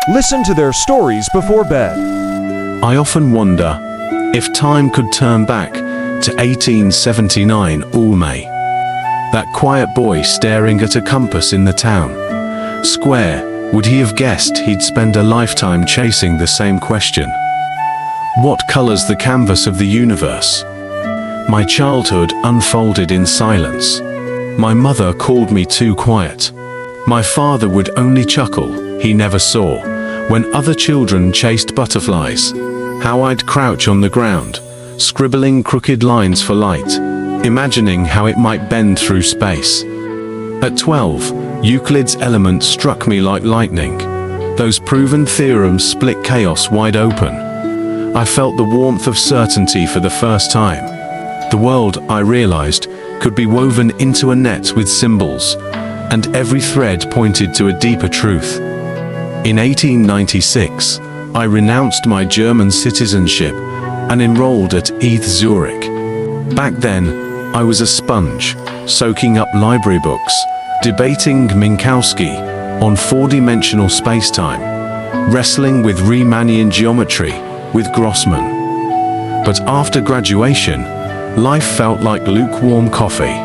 Listen to their stories before bed. I often wonder if time could turn back to 1879 or May. That quiet boy staring at a compass in the town square, would he have guessed he'd spend a lifetime chasing the same question? What colors the canvas of the universe? My childhood unfolded in silence. My mother called me too quiet. My father would only chuckle, he never saw, when other children chased butterflies, how I'd crouch on the ground, scribbling crooked lines for light, imagining how it might bend through space. At 12, Euclid's elements struck me like lightning. Those proven theorems split chaos wide open. I felt the warmth of certainty for the first time. The world, I realized, could be woven into a net with symbols, and every thread pointed to a deeper truth. In 1896, I renounced my German citizenship and enrolled at ETH Zurich. Back then, I was a sponge, soaking up library books, debating Minkowski on four-dimensional spacetime, wrestling with Riemannian geometry with Grossman. But after graduation, life felt like lukewarm coffee.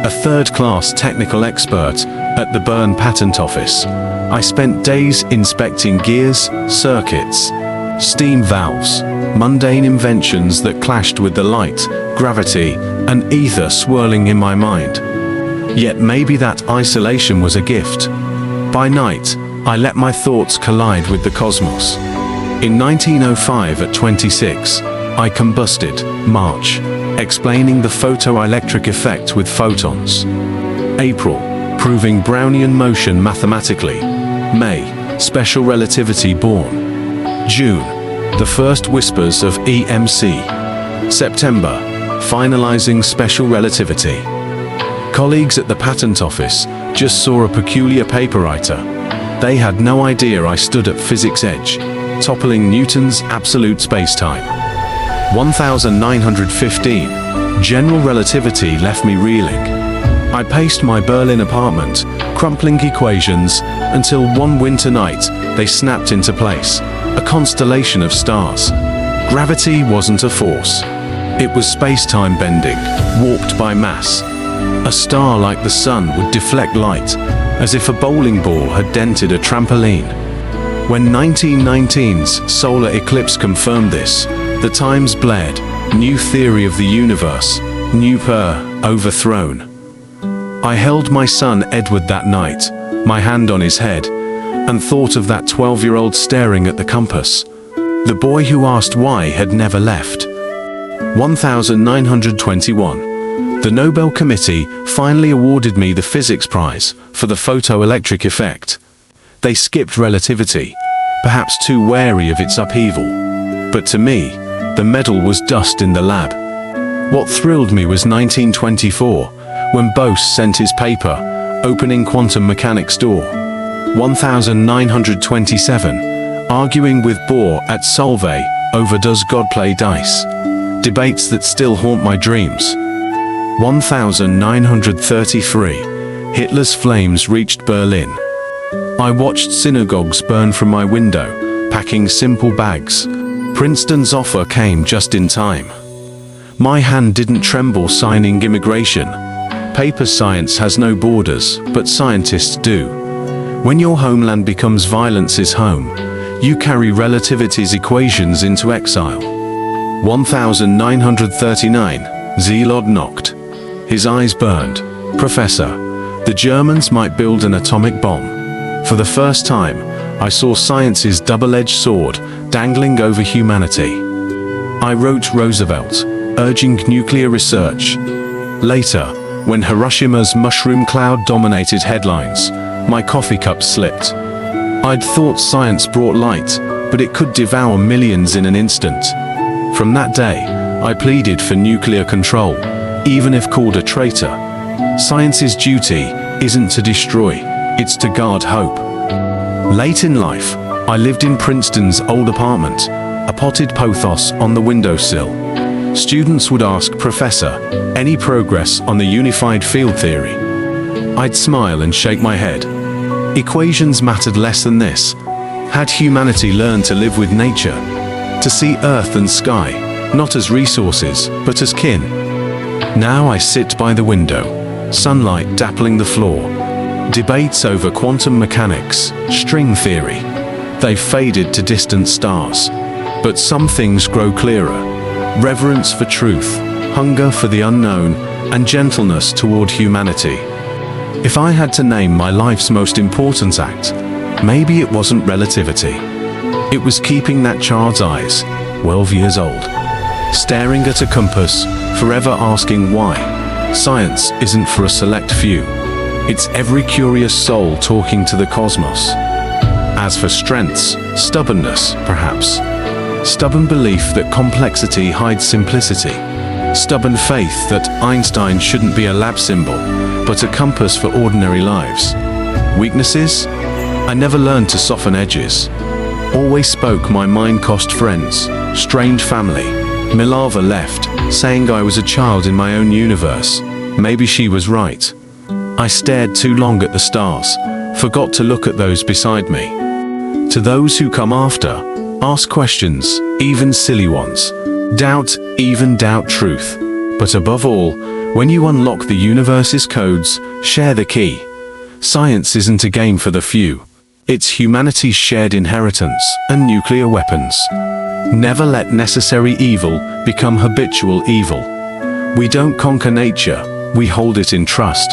A third-class technical expert at the Bern Patent Office, I spent days inspecting gears, circuits, steam valves, mundane inventions that clashed with the light, gravity, and ether swirling in my mind. Yet maybe that isolation was a gift. By night, I let my thoughts collide with the cosmos. In 1905, at 26, I combusted, March, explaining the photoelectric effect with photons. April, proving Brownian motion mathematically. May, special relativity born. June, the first whispers of EMC. September, finalizing special relativity. Colleagues at the patent office just saw a peculiar paperwriter. They had no idea I stood at physics' edge, toppling Newton's absolute spacetime. 1915, general relativity left me reeling. I paced my Berlin apartment, crumpling equations, until one winter night, they snapped into place, a constellation of stars. Gravity wasn't a force. It was space-time bending, warped by mass. A star like the sun would deflect light, as if a bowling ball had dented a trampoline. When 1919's solar eclipse confirmed this, the Times blared, "New theory of the universe, new overthrown." I held my son Edward that night, my hand on his head, and thought of that 12-year-old staring at the compass. The boy who asked why had never left. 1921. The Nobel Committee finally awarded me the Physics Prize for the photoelectric effect. They skipped relativity, perhaps too wary of its upheaval. But to me, the medal was dust in the lab. What thrilled me was 1924, when Bose sent his paper, opening quantum mechanics door. 1927, arguing with Bohr at Solvay over does God play dice. Debates that still haunt my dreams. 1933, Hitler's flames reached Berlin. I watched synagogues burn from my window, packing simple bags. Princeton's offer came just in time. My hand didn't tremble signing immigration. Paper science has no borders, but scientists do. When your homeland becomes violence's home, you carry relativity's equations into exile. 1939, Zelod knocked. His eyes burned. "Professor, the Germans might build an atomic bomb." For the first time, I saw science's double-edged sword dangling over humanity. I wrote Roosevelt, urging nuclear research. Later, when Hiroshima's mushroom cloud dominated headlines, my coffee cup slipped. I'd thought science brought light, but it could devour millions in an instant. From that day, I pleaded for nuclear control, even if called a traitor. Science's duty isn't to destroy, it's to guard hope. Late in life, I lived in Princeton's old apartment, a potted pothos on the windowsill. Students would ask, "Professor, any progress on the unified field theory?" I'd smile and shake my head. Equations mattered less than this. Had humanity learned to live with nature, to see earth and sky, not as resources, but as kin? Now I sit by the window, sunlight dappling the floor, debates over quantum mechanics, string theory. They've faded to distant stars, but some things grow clearer. Reverence for truth, hunger for the unknown, and gentleness toward humanity. If I had to name my life's most important act, maybe it wasn't relativity. It was keeping that child's eyes, 12 years old, staring at a compass, forever asking why. Science isn't for a select few. It's every curious soul talking to the cosmos. As for strengths, stubbornness, perhaps. Stubborn belief that complexity hides simplicity. Stubborn faith that Einstein shouldn't be a lab symbol, but a compass for ordinary lives. Weaknesses? I never learned to soften edges. Always spoke my mind cost friends, strange family. Milava left, saying I was a child in my own universe. Maybe she was right. I stared too long at the stars, forgot to look at those beside me. To those who come after, ask questions, even silly ones. Doubt, even doubt truth. But above all, when you unlock the universe's codes, share the key. Science isn't a game for the few. It's humanity's shared inheritance and nuclear weapons. Never let necessary evil become habitual evil. We don't conquer nature, we hold it in trust.